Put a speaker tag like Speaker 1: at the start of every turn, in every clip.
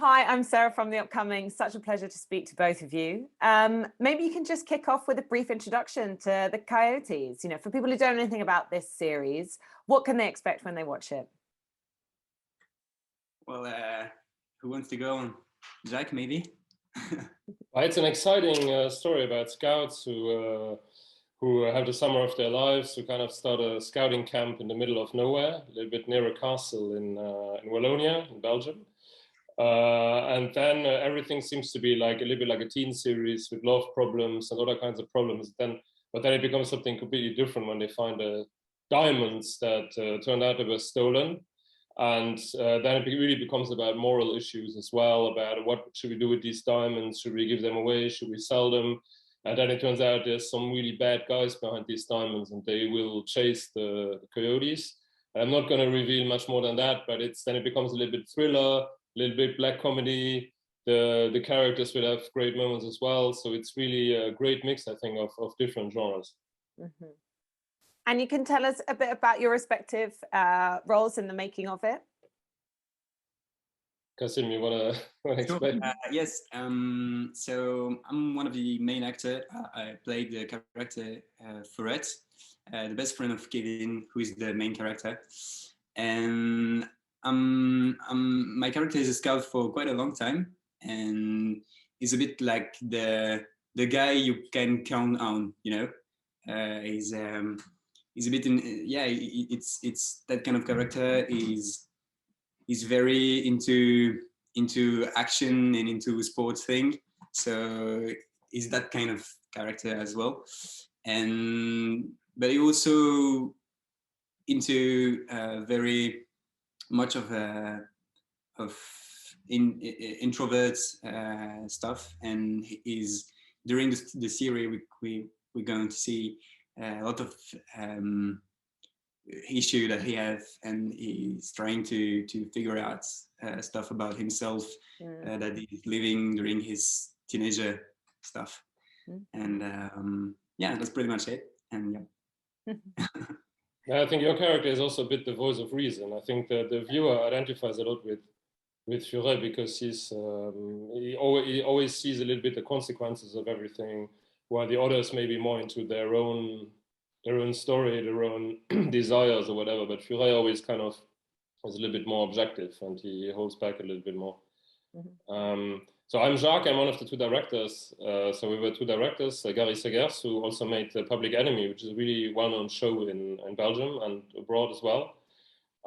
Speaker 1: Hi, I'm Sarah from The Upcoming. Such a pleasure to speak to both of you. Maybe you can just kick off with a brief introduction to the Coyotes. You know, for people who don't know anything about this series, what can they expect when they watch it?
Speaker 2: Well, who wants to go on? Jacques, maybe?
Speaker 3: It's an exciting story about scouts who have the summer of their lives, who kind of start a scouting camp in the middle of nowhere, a little bit near a castle in Wallonia, in Belgium. And then everything seems to be like a little bit like a teen series with love problems and other kinds of problems. But then it becomes something completely different when they find the diamonds that turned out they were stolen. And then it really becomes about moral issues as well, about what should we do with these diamonds? Should we give them away? Should we sell them? And then it turns out there's some really bad guys behind these diamonds, and they will chase the coyotes. I'm not going to reveal much more than that, but then it becomes a little bit thriller, a little bit black comedy. The characters will have great moments as well. So it's really a great mix, I think, of different genres.
Speaker 1: Mm-hmm. And you can tell us a bit about your respective roles in the making of it.
Speaker 3: Kassim, you want to explain?
Speaker 2: Yes. So I'm one of the main actors. I played the character Fouret, the best friend of Kevin, who is the main character. And my character is a scout for quite a long time, and he's a bit like the guy you can count on. You know, he's a bit in it's that kind of character. He's very into action and into sports thing, so he's that kind of character as well. But he also into very much of introvert stuff, and is during the series we're going to see a lot of issue that he has, and he's trying to figure out stuff about himself that he's living during his teenager stuff. And yeah, that's pretty much it. And
Speaker 3: I think your character is also a bit the voice of reason. I think that the viewer identifies a lot with Furet, because he always sees a little bit the consequences of everything, while the others may be more into their own story, their own desires or whatever. But Furet always kind of is a little bit more objective, and he holds back a little bit more. Mm-hmm. So I'm Jacques. I'm one of the two directors. So we were two directors, Gary Segers, who also made Public Enemy, which is a really well-known show in Belgium and abroad as well.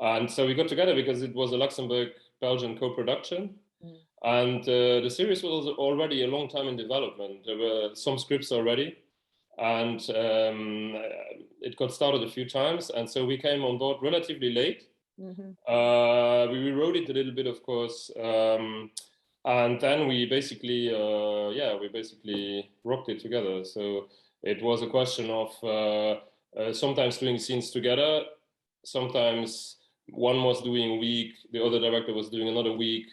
Speaker 3: And so we got together because it was a Luxembourg-Belgian co-production. And the series was already a long time in development. There were some scripts already, and it got started a few times. And so we came on board relatively late. Mm-hmm. We rewrote it a little bit, of course. And then we basically rocked it together. So it was a question of sometimes doing scenes together. Sometimes one was doing a week, the other director was doing another week.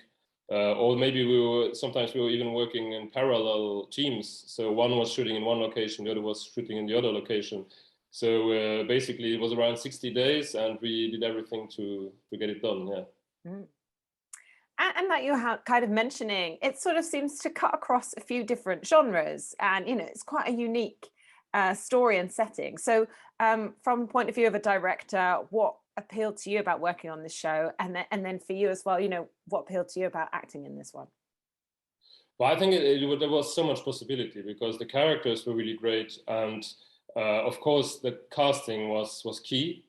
Speaker 3: Or maybe sometimes we were even working in parallel teams. So one was shooting in one location, the other was shooting in the other location. So basically it was around 60 days, and we did everything to get it done, yeah.
Speaker 1: Mm. And that you're kind of mentioning, it sort of seems to cut across a few different genres, and you know, it's quite a unique story and setting. So from the point of view of a director, what appealed to you about working on this show, and then for you as well, you know, what appealed to you about acting in this one?
Speaker 3: Well, I think there was so much possibility, because the characters were really great, and of course the casting was key.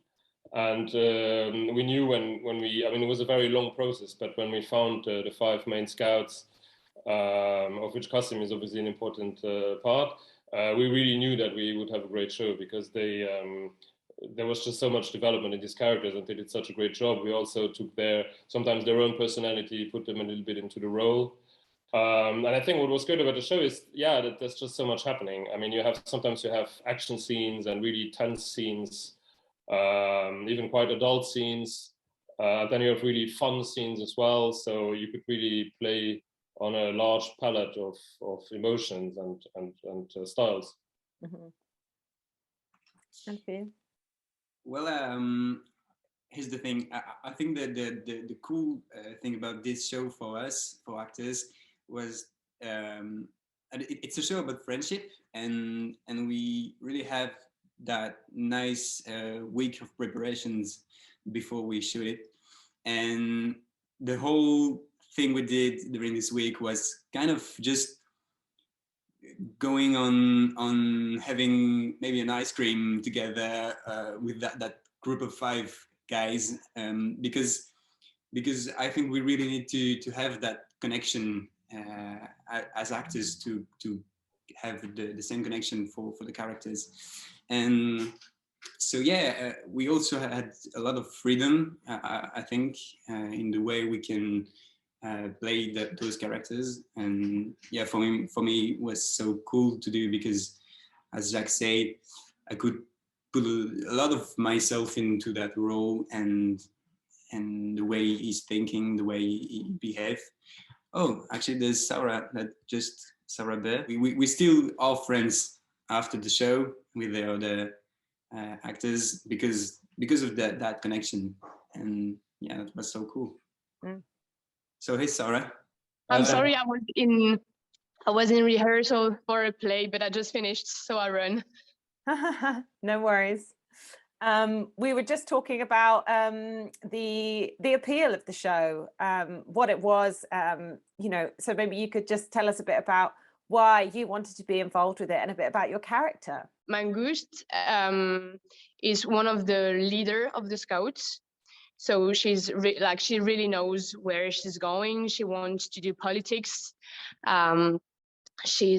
Speaker 3: And we knew when it was a very long process, but when we found the 5 main scouts, of which Kassim is obviously an important part, we really knew that we would have a great show, because there was just so much development in these characters, and they did such a great job. We also took sometimes their own personality, put them a little bit into the role. And I think what was good about the show is, that there's just so much happening. I mean, sometimes you have action scenes and really tense scenes, even quite adult scenes. Then you have really fun scenes as well. So you could really play on a large palette of emotions and styles.
Speaker 1: Mm-hmm. And for you?
Speaker 2: Well, here's the thing. I think that the cool thing about this show for us, for actors, was it's a show about friendship, and we really have that nice week of preparations before we shoot it, and the whole thing we did during this week was kind of just going on having maybe an ice cream together with that group of 5 guys, because I think we really need to have that connection as actors to have the same connection for the characters. And so yeah, we also had a lot of freedom, I think, in the way we can play those characters. And yeah, for me it was so cool to do, because as Jacques said, I could put a lot of myself into that role, and the way he's thinking, the way he behaves. Oh, actually, there's Sarah, Sarah Bear. We still are friends after the show with the other actors, because of that connection. And yeah, that was so cool.
Speaker 1: Mm.
Speaker 2: So hey, Sarah.
Speaker 4: I'm sorry, I was in rehearsal for a play, but I just finished, so I run.
Speaker 1: No worries. We were just talking about the appeal of the show, what it was, you know, so maybe you could just tell us a bit about why you wanted to be involved with it, and a bit about your character.
Speaker 4: Mangouste is one of the leader of the Scouts. So she's she really knows where she's going. She wants to do politics. She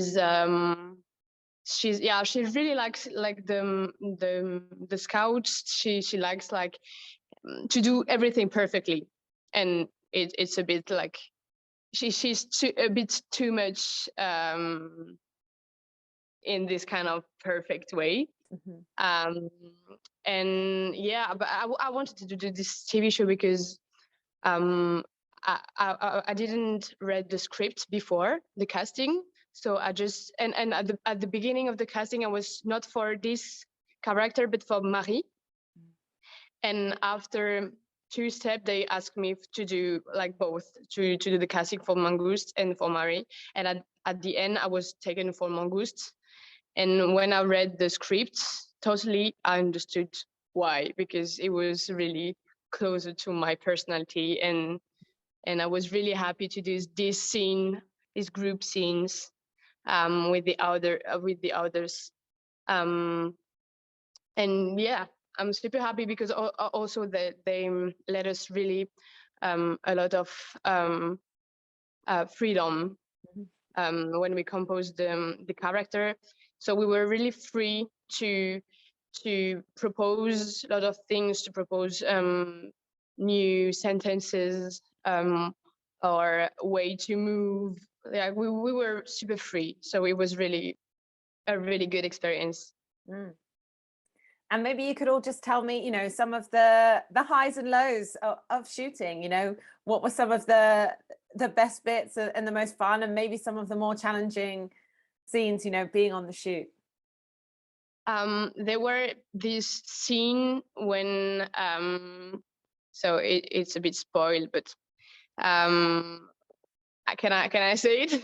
Speaker 4: really likes the Scouts. She likes to do everything perfectly, and it's a bit like she's a bit too much in this kind of perfect way. Mm-hmm. And yeah, but I wanted to do this TV show because I didn't read the script before the casting, so I just and at the beginning of the casting I was not for this character but for Marie, and after 2 steps they asked me to do both, to do the casting for Mangouste and for Marie, and at the end I was taken for Mangouste. And when I read the script, totally I understood why, because it was really closer to my personality, and I was really happy to do this scene, these group scenes with the others. And yeah, I'm super happy because also they let us really a lot of freedom when we composed the character. So we were really free to propose a lot of things, to propose new sentences or way to move. Yeah, we were super free. So it was really a really good experience.
Speaker 1: Mm. And maybe you could all just tell me, you know, some of the highs and lows of shooting. You know, what were some of the best bits and the most fun, and maybe some of the more challenging scenes, you know, being on the shoot?
Speaker 4: There were this scene when so it's a bit spoiled, but can I say it?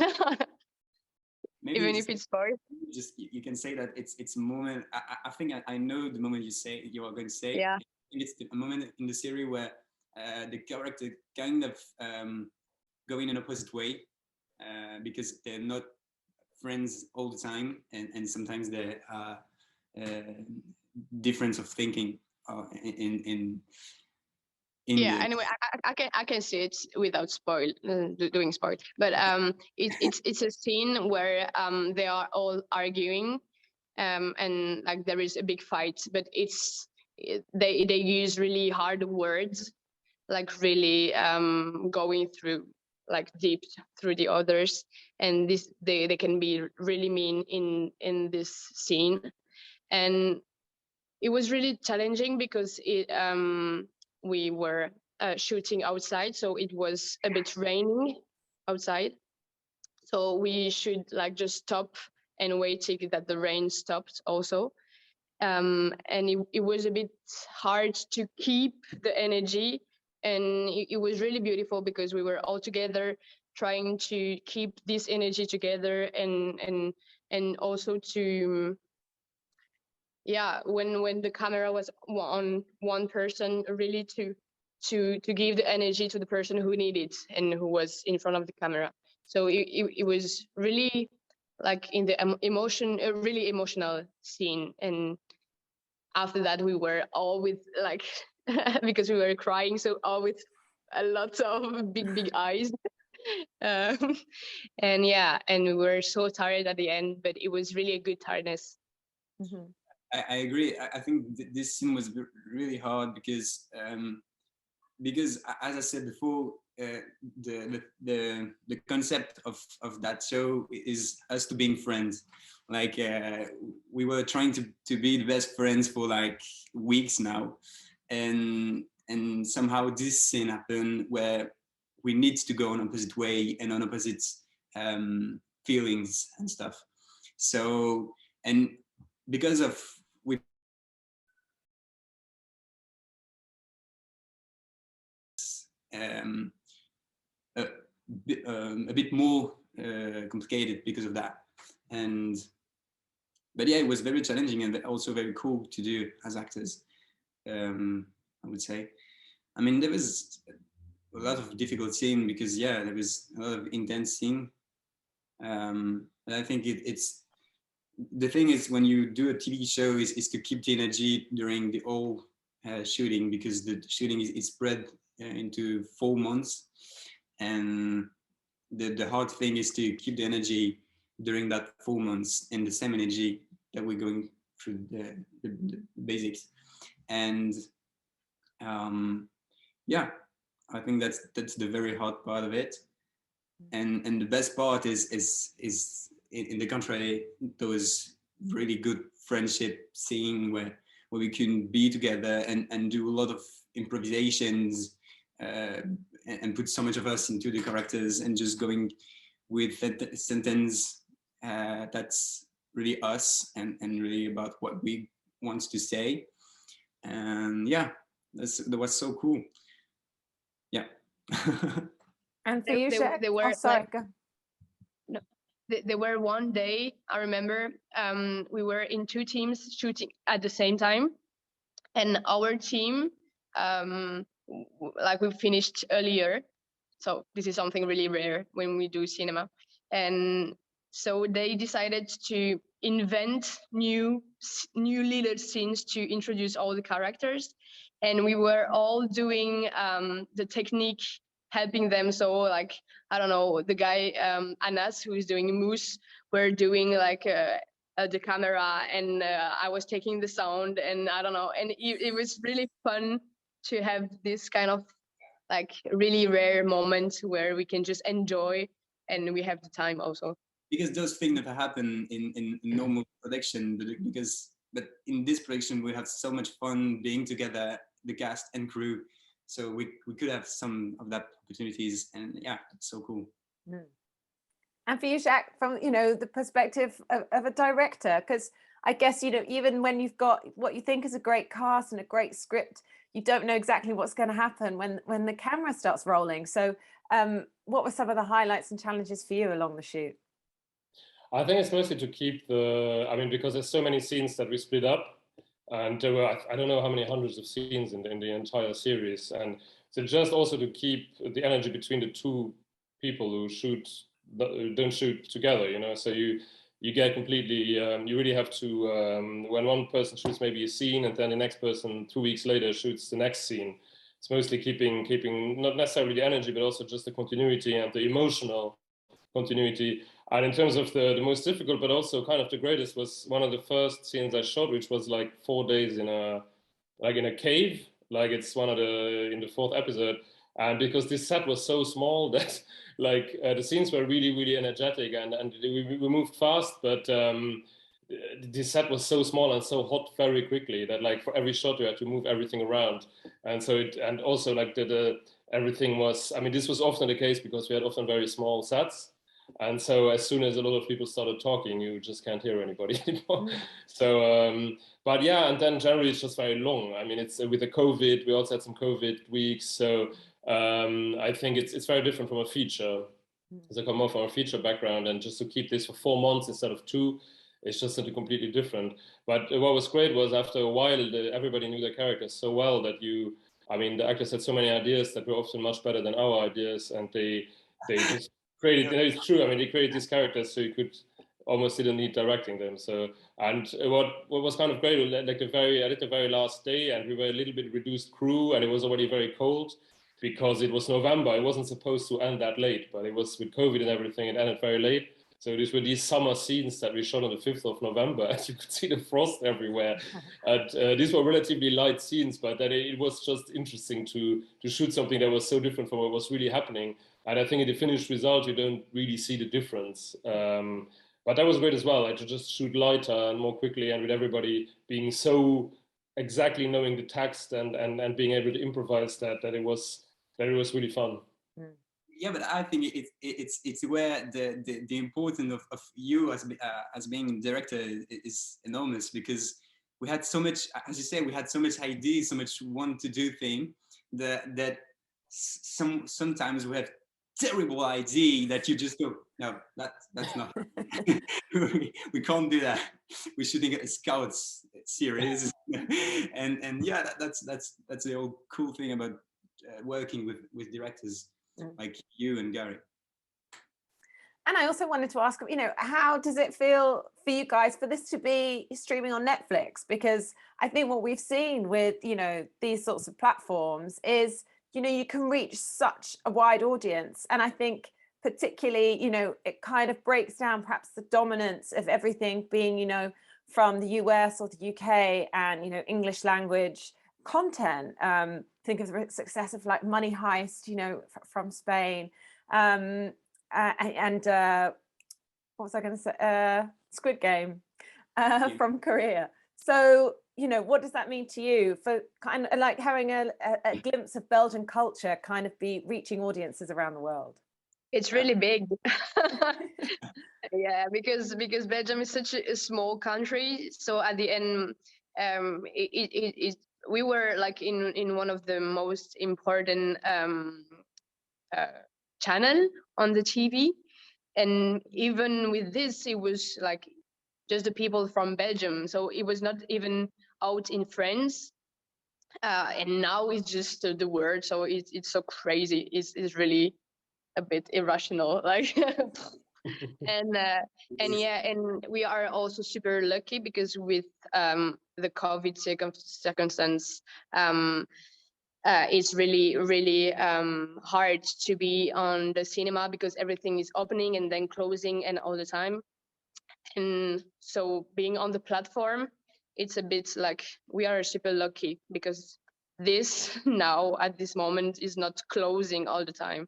Speaker 2: Maybe
Speaker 4: even if it's spoiled.
Speaker 2: Just you can say that it's a moment. I think I know the moment you are going to say.
Speaker 4: Yeah.
Speaker 2: I think it's a moment in the series where the character kind of go in an opposite way because they're not friends all the time, and sometimes there are difference of thinking in
Speaker 4: yeah. Anyway, I can see it without doing spoil, but it's a scene where they are all arguing, and there is a big fight, but they use really hard words, really going through deep through the others, and they can be really mean in this scene, and it was really challenging because we were shooting outside, so it was a bit raining outside, so we should just stop and wait till that the rain stopped also, and it was a bit hard to keep the energy, and it was really beautiful because we were all together trying to keep this energy together, and also to when the camera was on one person, really to give the energy to the person who needed and who was in front of the camera. So it was really like in the emotion, a really emotional scene. And after that we were all with like because we were crying, so all with a lot of big eyes. um, and yeah, and we were so tired at the end, but it was really a good tiredness.
Speaker 1: Mhm.
Speaker 2: I agree. I think this scene was really hard because as I said before, the concept of that show is us to being friends. Like we were trying to be the best friends for like weeks now, and somehow this scene happened where we need to go on opposite way and on opposite feelings and stuff. So, and because of we um, a, a bit more complicated because of that. And but yeah, it was very challenging and also very cool to do as actors. I would say. I mean, there was a lot of difficult scene because yeah, there was a lot of intense scene. But I think it's the thing is when you do a TV show is to keep the energy during the whole shooting, because the shooting is spread into 4 months, and the hard thing is to keep the energy during that 4 months and the same energy that we're going through the basics. And yeah, I think that's the very hard part of it. And the best part is in the contrary, those really good friendship scene where we can be together and do a lot of improvisations, and put so much of us into the characters and just going with that sentence that's really us and really about what we want to say. And yeah, that was so cool. Yeah.
Speaker 1: And for you, Jacques?
Speaker 4: They were
Speaker 1: sorry,
Speaker 4: like,
Speaker 1: go.
Speaker 4: no, there were one day, I remember, we were in 2 teams shooting at the same time, and our team, like we finished earlier, so this is something really rare when we do cinema, and so they decided to invent new little scenes to introduce all the characters, and we were all doing the technique, helping them. So like, I don't know, the guy Anas, who is doing Moose, were doing like the camera, and I was taking the sound, and I don't know, and it was really fun to have this kind of like really rare moment where we can just enjoy, and we have the time also.
Speaker 2: Because those things never happen in normal production, but in this production we have so much fun being together, the cast and crew, so we could have some of that opportunities, and yeah, it's so cool.
Speaker 1: And for you, Jacques, from the perspective of a director, because I guess even when you've got what you think is a great cast and a great script, you don't know exactly what's going to happen when the camera starts rolling. So what were some of the highlights and challenges for you along the shoot?
Speaker 3: I think it's mostly to keep because there's so many scenes that we split up, and there were, I don't know how many hundreds of scenes in the entire series, and so just also to keep the energy between the 2 people who don't shoot together, so you get completely, you really have to, when one person shoots maybe a scene and then the next person 2 weeks later shoots the next scene, it's mostly keeping not necessarily the energy, but also just the continuity and the emotional continuity. And in terms of the most difficult, but also kind of the greatest, was one of the first scenes I shot, which was like 4 days in a cave, like it's one of in the 4th episode. And because this set was so small that like the scenes were really, really energetic, and we moved fast, but this set was so small and so hot very quickly that like for every shot we had to move everything around. And so and also like everything was, I mean, this was often the case because we had often very small sets. And so as soon as a lot of people started talking, you just can't hear anybody anymore. So, but yeah, and then generally it's just very long. I mean, it's with the COVID, we also had some COVID weeks. So I think it's very different from a feature. As I come more from a feature background, and just to keep this for 4 months instead of 2, it's just something completely different. But what was great was after a while, everybody knew their characters so well that the actors had so many ideas that were often much better than our ideas, and they just created. It's true. I mean, they created these characters so you could almost didn't need directing them. So, and what was kind of great, like I did the very last day, and we were a little bit reduced crew, and it was already very cold because it was November. It wasn't supposed to end that late, but it was with COVID and everything. It ended very late. So these were these summer scenes that we shot on the 5th of November, and you could see the frost everywhere. And these were relatively light scenes, but then it was just interesting to shoot something that was so different from what was really happening. And I think in the finished result, you don't really see the difference. But that was great as well, like to just shoot lighter and more quickly, and with everybody being so exactly knowing the text and being able to improvise that it was really fun.
Speaker 2: Yeah, but I think it's where the importance of you as being a director is enormous, because we had so much, as you say, we had so much ideas, so much want to do thing that sometimes we have terrible idea that you just go, no, that's not. we can't do that. We're shooting a Scouts series, and yeah, that's the whole cool thing about working with directors like you and Gary.
Speaker 1: And I also wanted to ask, how does it feel for you guys for this to be streaming on Netflix? Because I think what we've seen with, these sorts of platforms is, you can reach such a wide audience. And I think particularly, it kind of breaks down perhaps the dominance of everything being, from the US or the UK and, English language content. Think of the success of like Money Heist, from Spain. And what was I going to say? Squid Game from Korea. So, what does that mean to you for kind of like having a glimpse of Belgian culture kind of be reaching audiences around the world?
Speaker 4: It's really big. Yeah, because Belgium is such a small country. So at the end, we were like in one of the most important channel on the TV, and even with this, it was like just the people from Belgium. So it was not even out in France, and now it's just the word. So it's so crazy. It's really a bit irrational, like. And yeah, and we are also super lucky because with the COVID circumstance, it's really hard to be on the cinema because everything is opening and then closing and all the time. And so being on the platform, it's a bit like we are super lucky because this now at this moment is not closing all the time.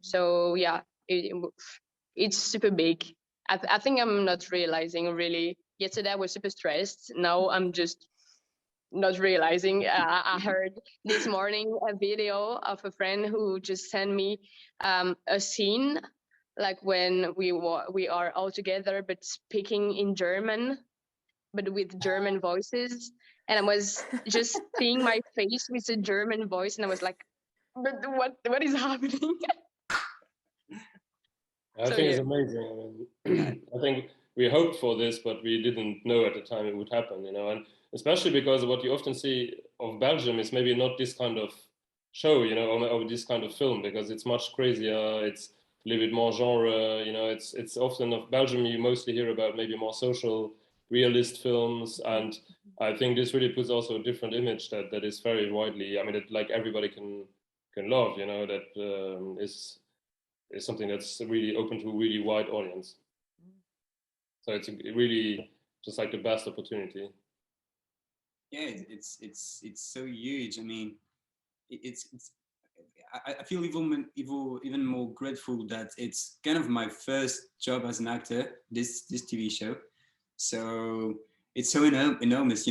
Speaker 4: So yeah, it's super big. I think I'm not realizing really. Yesterday I was super stressed. Now I'm just not realizing. I heard this morning a video of a friend who just sent me a scene, like when we are all together but speaking in German, but with German voices. And I was just seeing my face with a German voice, and I was like, but what is happening?
Speaker 3: I think it's amazing. I mean, I think we hoped for this, but we didn't know at the time it would happen, and especially because what you often see of Belgium is maybe not this kind of show, or this kind of film, because it's much crazier. It's a little bit more genre, it's often of Belgium you mostly hear about maybe more social realist films, and I think this really puts also a different image that is very widely, I mean, like everybody can love, that is something that's really open to a really wide audience. So it's really just like the best opportunity.
Speaker 2: Yeah, it's so huge. I mean, I feel even more grateful that it's kind of my first job as an actor, this TV show. So it's so enormous.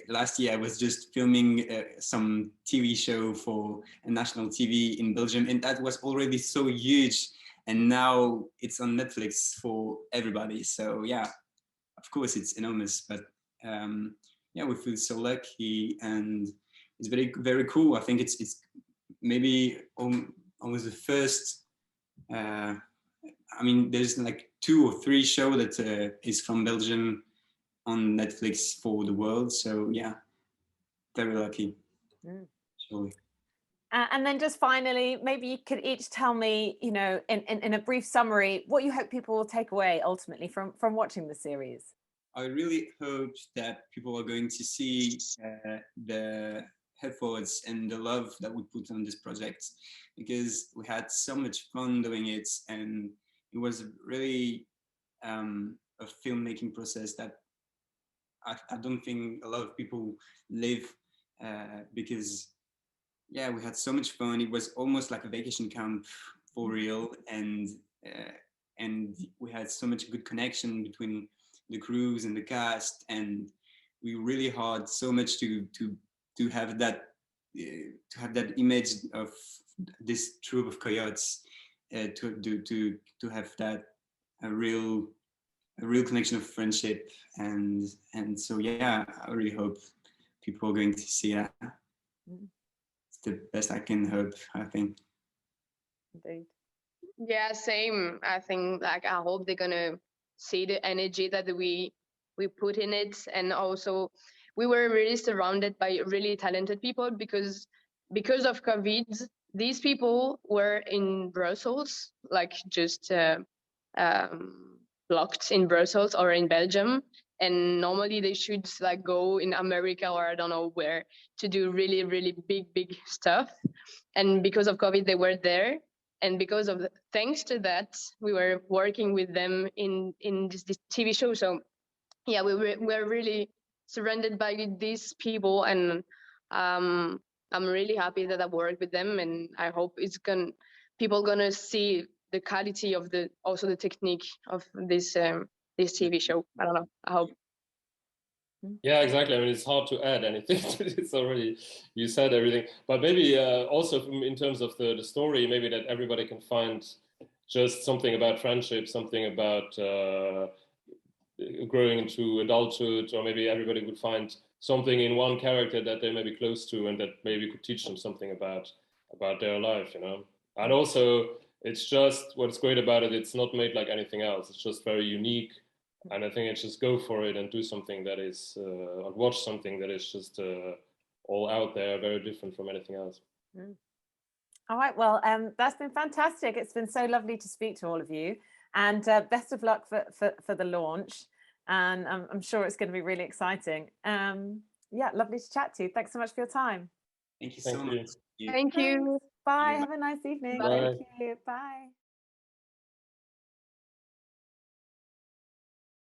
Speaker 2: Last year I was just filming some TV show for a national TV in Belgium, and that was already so huge. and now it's on Netflix for everybody. So yeah, of course it's enormous, but yeah, we feel so lucky, and it's very, very cool. I think it's maybe almost the first. I mean, there's like 2 or 3 shows that is from Belgium on Netflix for the world. So yeah, very lucky. Surely.
Speaker 1: And then just finally, maybe you could each tell me, you know, in a brief summary, what you hope people will take away ultimately from watching the series.
Speaker 2: I really hope that people are going to see the efforts and the love that we put on this project, because we had so much fun doing it, and it was really a filmmaking process that I don't think a lot of people live, because yeah, we had so much fun. It was almost like a vacation camp for real, and we had so much good connection between the crews and the cast, and we really had so much to have that image of this troop of coyotes, to have that a real connection of friendship, and so yeah, I really hope people are going to see that. It's the best I can hope, I think.
Speaker 1: Indeed.
Speaker 4: Yeah, same. I think like I hope they're gonna see the energy that we put in it, and also we were really surrounded by really talented people because of COVID. These people were in Brussels, like just locked in Brussels or in Belgium, and normally they should like go in America or I don't know where to do really really big stuff, and because of COVID they were there, and because of thanks to that we were working with them in this TV show. So yeah, we're really surrounded by these people, and I'm really happy that I worked with them, and I hope people gonna see the quality of also the technique of this TV show. I don't know. I hope.
Speaker 3: Yeah, exactly. I mean, it's hard to add anything to it. It's already, you said everything. But maybe also in terms of the story, maybe that everybody can find just something about friendship, something about growing into adulthood, or maybe everybody would find something in one character that they may be close to, and that maybe could teach them something about their life, you know. And also, it's just what's great about it. It's not made like anything else. It's just very unique. And I think it's just go for it and do something that is, watch something that is just all out there, very different from anything else.
Speaker 1: All right, well, that's been fantastic. It's been so lovely to speak to all of you, and best of luck for the launch. And I'm sure it's going to be really exciting. Yeah, lovely to chat to you. Thanks so much for your time.
Speaker 2: Thank you so much.
Speaker 4: Thank you.
Speaker 1: Bye. Have a nice evening.
Speaker 3: Bye.
Speaker 1: Thank you. Bye.